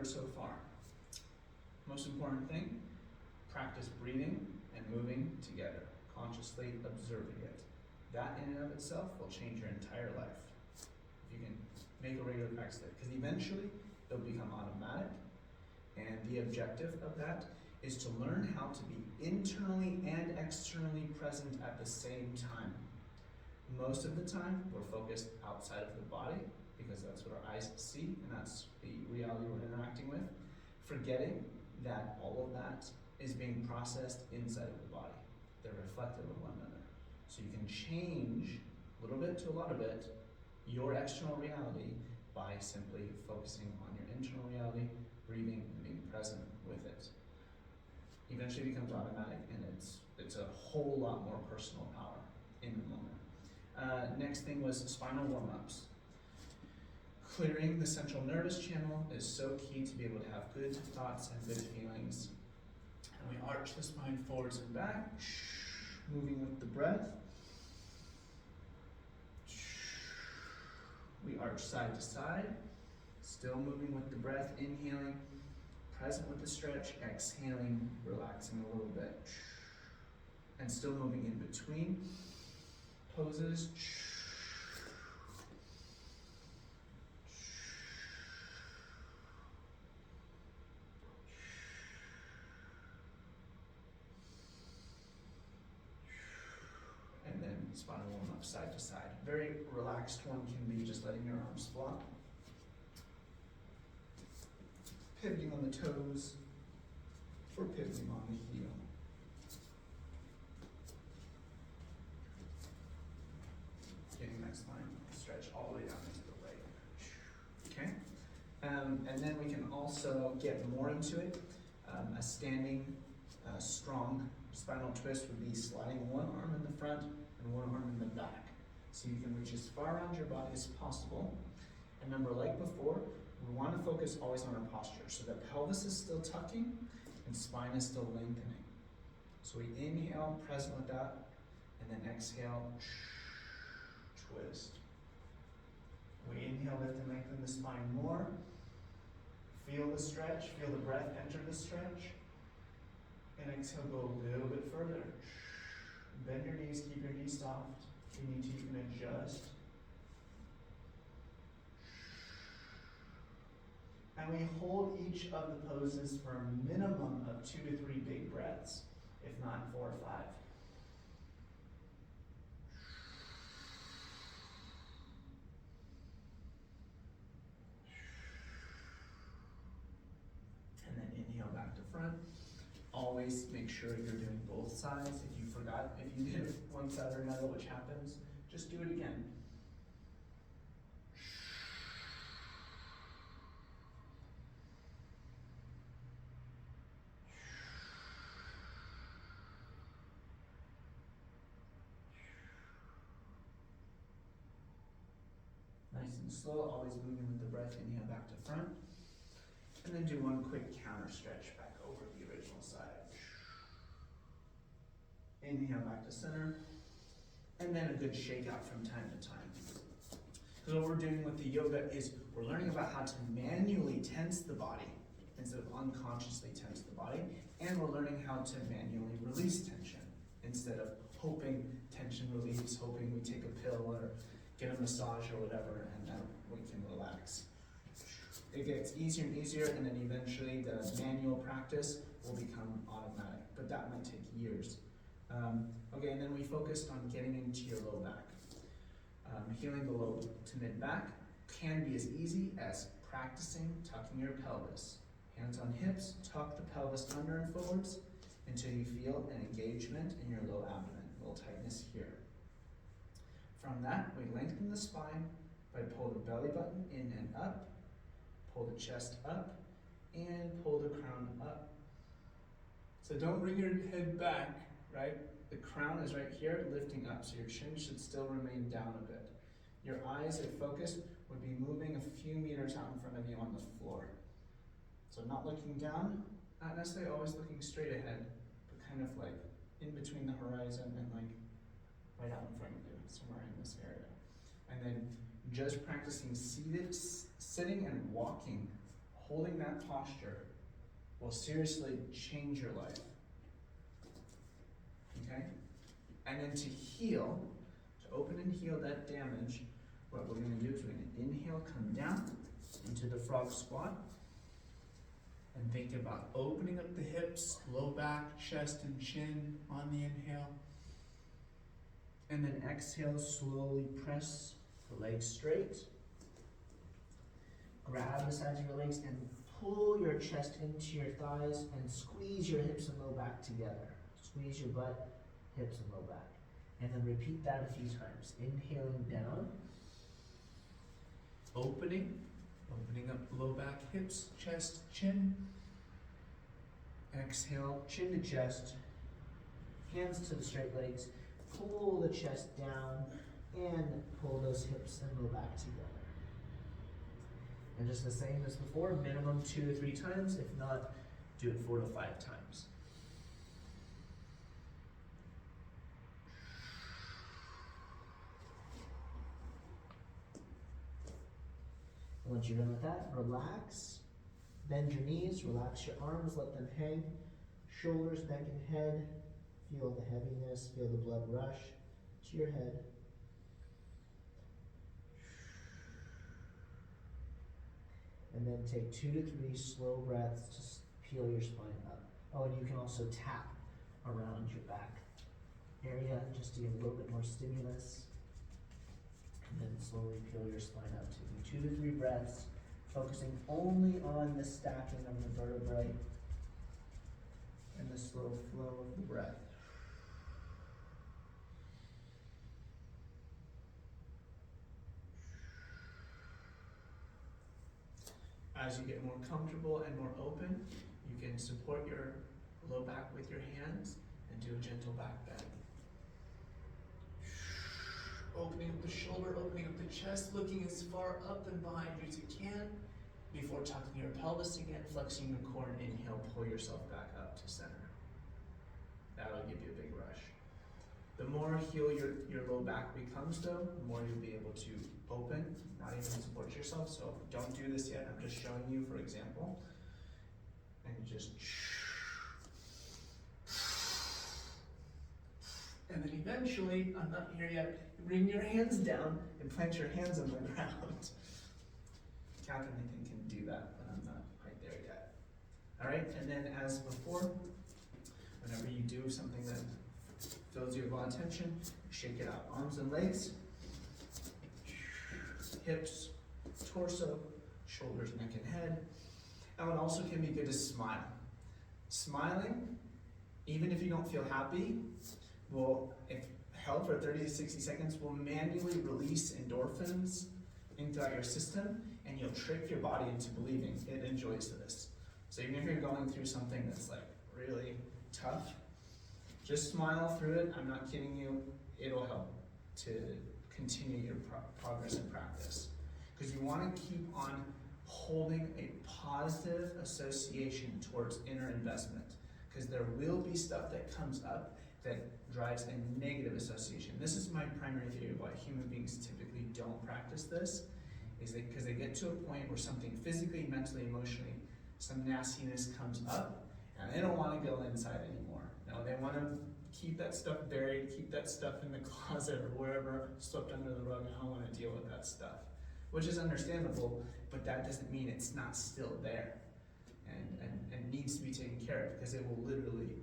covered so far. Most important thing, practice breathing and moving together, consciously observing it. That in and of itself will change your entire life. If you can make a regular practice of it, because eventually it'll become automatic, and the objective of that is to learn how to be internally and externally present at the same time. Most of the time, we're focused outside of the body, because that's what our eyes see, and that's the reality we're interacting with, forgetting that all of that is being processed inside of the body. They're reflective of one another. So you can change a little bit to a lot of it, your external reality, by simply focusing on your internal reality, breathing, and being present with it. Eventually it becomes automatic, and it's a whole lot more personal power in the moment. Next thing was spinal warm-ups. Clearing the central nervous channel is so key to be able to have good thoughts and good feelings. And we arch the spine forwards and back, moving with the breath. We arch side to side, still moving with the breath, inhaling, present with the stretch, exhaling, relaxing a little bit. And still moving in between poses. And then spinal warm-up side to side. Very relaxed one can be just letting your arms flop. Pivoting on the toes, or pivoting on the heel. Getting that spine stretch all the way down into the leg. Okay? And then we can also get more into it. A standing, strong spinal twist would be sliding one arm in the front and one arm in the back. So you can reach as far around your body as possible. And remember, like before, we want to focus always on our posture. So the pelvis is still tucking and spine is still lengthening. So we inhale, present with that, and then exhale, twist. We inhale, lift and lengthen the spine more. Feel the stretch, feel the breath enter the stretch. And exhale, go a little bit further. Bend your knees, keep your knees soft. If you need to, you can adjust. And we hold each of the poses for a minimum of 2 to 3 big breaths, if not 4 or 5. And then inhale back to front. Always make sure you're doing both sides. If you forgot, if you did one side or another, which happens, just do it again. Nice and slow, always moving with the breath. Inhale back to front. And then do one quick counter stretch back over the original side. Inhale back to center. And then a good shake out from time to time. Because what we're doing with the yoga is we're learning about how to manually tense the body instead of unconsciously tense the body. And we're learning how to manually release tension instead of hoping tension relieves, hoping we take a pill or get a massage or whatever, and then we can relax. It gets easier and easier, and then eventually the manual practice will become automatic, but that might take years. Okay, and then we focused on getting into your low back. Healing the low to mid back can be as easy as practicing tucking your pelvis. Hands on hips, tuck the pelvis under and forwards until you feel an engagement in your low abdomen, a little tightness here. From that, we lengthen the spine by pull the belly button in and up, pull the chest up, and pull the crown up. So don't bring your head back, right? The crown is right here, lifting up, so your chin should still remain down a bit. Your eyes, if focused, would be moving a few meters out in front of you on the floor. So not looking down, not necessarily always looking straight ahead, but kind of like in between the horizon and like right out in front of you, somewhere in this area. And then just practicing sitting and walking holding that posture will seriously change your life. Okay? And then to heal, to open and heal that damage, what we're going to do is we're going to inhale, come down into the frog squat, and think about opening up the hips, low back, chest, and chin on the inhale. And then exhale, slowly press the legs straight. Grab the sides of your legs and pull your chest into your thighs and squeeze your hips and low back together. Squeeze your butt, hips, and low back. And then repeat that a few times. Inhaling down, opening up low back, hips, chest, chin. Exhale, chin to chest, hands to the straight legs. Pull the chest down and pull those hips and low back together. And just the same as before, minimum 2 to 3 times. If not, do it 4 to 5 times. Once you're done with that, relax. Bend your knees, relax your arms, let them hang. Shoulders, neck, and head. Feel the heaviness, feel the blood rush to your head. And then take 2 to 3 slow breaths to peel your spine up. Oh, and you can also tap around your back area just to give a little bit more stimulus. And then slowly peel your spine up, taking 2 to 3 breaths, focusing only on the stacking of the vertebrae and the slow flow of the breath. As you get more comfortable and more open, you can support your low back with your hands and do a gentle back bend. Opening up the shoulder, opening up the chest, looking as far up and behind you as you can before tucking your pelvis again, flexing your core, and inhale, pull yourself back up to center. That'll give you a big rush. The more heal your low back becomes though, the more you'll be able to open, not even support yourself. So don't do this yet, I'm just showing you for example. And just, and then eventually, I'm not here yet, bring your hands down and plant your hands on the ground. Catherine, I think, can do that, but I'm not quite there yet. All right, and then as before, whenever you do something that fills you with a lot of tension, shake it out. Arms and legs, hips, torso, shoulders, neck, and head. And what also can be good is smile. Smiling, even if you don't feel happy, will, if held for 30 to 60 seconds, will manually release endorphins throughout your system, and you'll trick your body into believing it enjoys this. So even if you're going through something that's like really tough, just smile through it. I'm not kidding you. It'll help to continue your progress and practice. Because you want to keep on holding a positive association towards inner investment. Because there will be stuff that comes up that drives a negative association. This is my primary theory of why human beings typically don't practice this, is because they get to a point where something physically, mentally, emotionally, some nastiness comes up, and they don't want to go inside anymore. No, they want to keep that stuff buried, keep that stuff in the closet or wherever, swept under the rug. I don't want to deal with that stuff, which is understandable, but that doesn't mean it's not still there and needs to be taken care of, because it will literally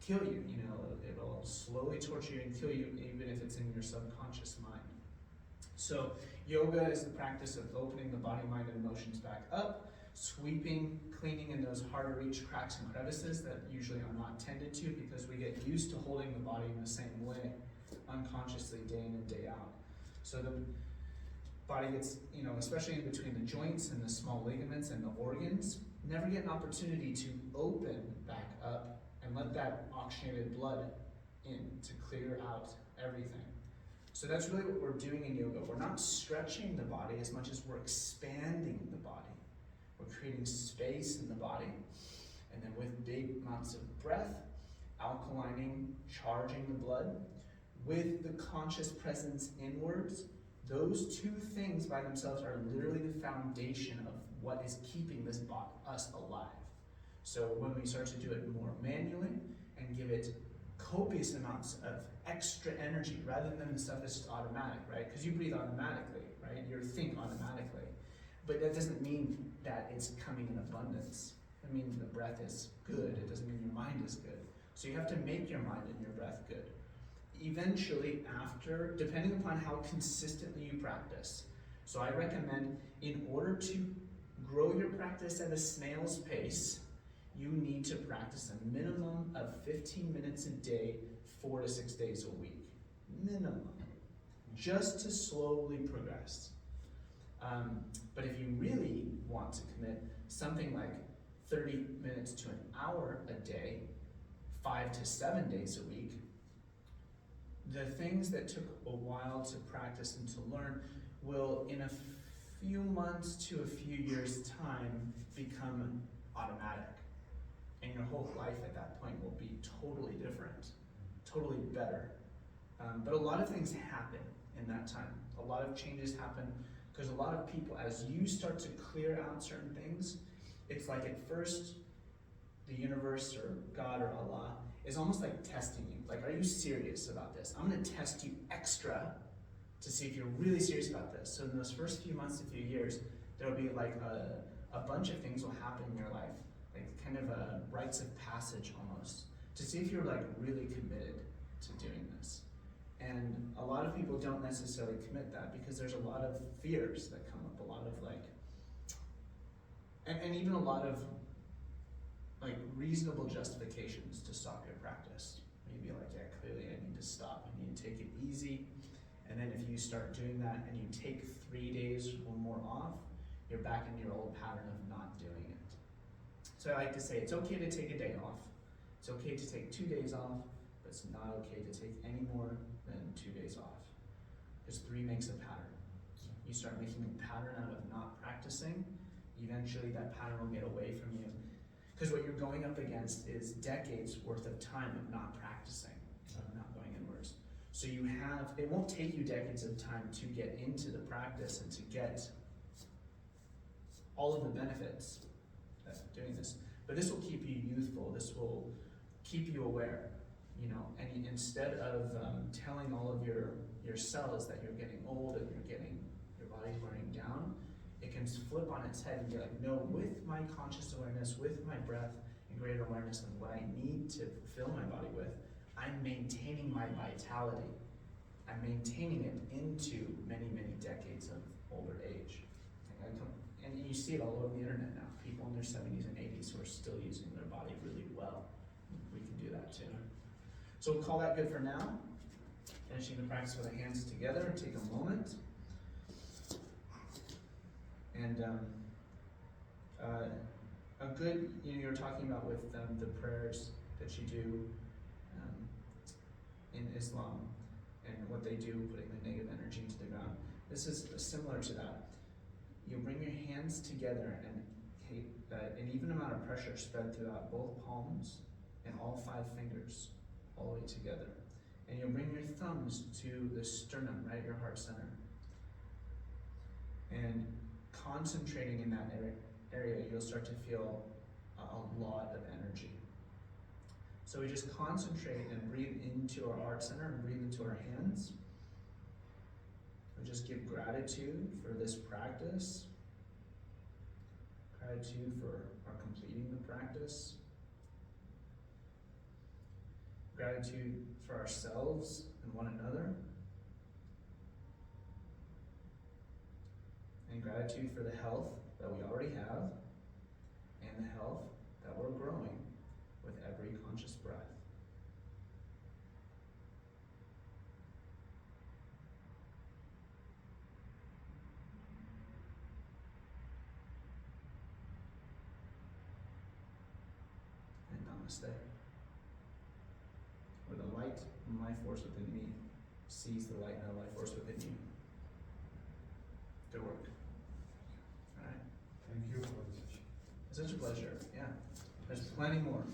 kill you. You know, it'll slowly torture you and kill you, even if it's in your subconscious mind. So yoga is the practice of opening the body, mind, and emotions back up, sweeping, cleaning in those hard to reach cracks and crevices that usually are not tended to, because we get used to holding the body in the same way unconsciously day in and day out. So the body gets, you know, especially in between the joints and the small ligaments and the organs, never get an opportunity to open back up and let that oxygenated blood in to clear out everything. So that's really what we're doing in yoga. We're not stretching the body as much as we're expanding the body. We're creating space in the body, and then with big amounts of breath, alkalining, charging the blood, with the conscious presence inwards. Those two things by themselves are literally the foundation of what is keeping us alive. So when we start to do it more manually and give it copious amounts of extra energy rather than the stuff that's just automatic, right? Because you breathe automatically, right? You think automatically. But that doesn't mean that it's coming in abundance. It means the breath is good. It doesn't mean your mind is good. So you have to make your mind and your breath good. Eventually, after, depending upon how consistently you practice. So I recommend, in order to grow your practice at a snail's pace, you need to practice a minimum of 15 minutes a day, 4 to 6 days a week. Minimum. Just to slowly progress. But if you really want to commit, something like 30 minutes to an hour a day, 5 to 7 days a week, the things that took a while to practice and to learn will, in a few months to a few years' time, become automatic. And your whole life at that point will be totally different, totally better. But a lot of things happen in that time. A lot of changes happen because a lot of people, as you start to clear out certain things, it's like at first, the universe or God or Allah is almost like testing you. Like, are you serious about this? I'm going to test you extra to see if you're really serious about this. So in those first few months to few years, there'll be like a bunch of things will happen in your life, like kind of a rites of passage almost, to see if you're like really committed to doing this. And a lot of people don't necessarily commit that because there's a lot of fears that come up, a lot of like, and even a lot of like reasonable justifications to stop your practice. You'd be like, yeah, clearly I need to stop. I need to take it easy. And then if you start doing that and you take 3 days or more off, you're back in your old pattern of not doing it. So I like to say it's okay to take a day off. It's okay to take 2 days off, but it's not okay to take any more than 2 days off. Because 3 makes a pattern. You start making a pattern out of not practicing, eventually that pattern will get away from you. Because what you're going up against is decades worth of time of not practicing, of not going inwards. So you have, it won't take you decades of time to get into the practice and to get all of the benefits of doing this. But this will keep you youthful, this will keep you aware, you know, and instead of telling all of your cells that you're getting old and your body's wearing down, it can flip on its head and be like, no, with my conscious awareness, with my breath and greater awareness of what I need to fill my body with, I'm maintaining my vitality. I'm maintaining it into many, many decades of older age. And you see it all over the internet now. People in their 70s and 80s who are still using their body really well. We can do that too. So we'll call that good for now. Finishing the practice with the hands together, take a moment. And a good, you know, you're talking about with the prayers that you do in Islam and what they do, putting the negative energy into the ground. This is similar to that. You bring your hands together and an even amount of pressure spread throughout both palms and all 5 fingers, all the way together. And you'll bring your thumbs to the sternum, right, your heart center. And concentrating in that area, you'll start to feel a lot of energy. So we just concentrate and breathe into our heart center and breathe into our hands. We just give gratitude for this practice, gratitude for our completing the practice, gratitude for ourselves and one another, and gratitude for the health that we already have and the health that we're growing with every conscious breath. And namaste. Where the light and life force within me sees the light and the life force within you. Good work. All right. Thank you for the session. It's such a pleasure. Yeah. There's plenty more.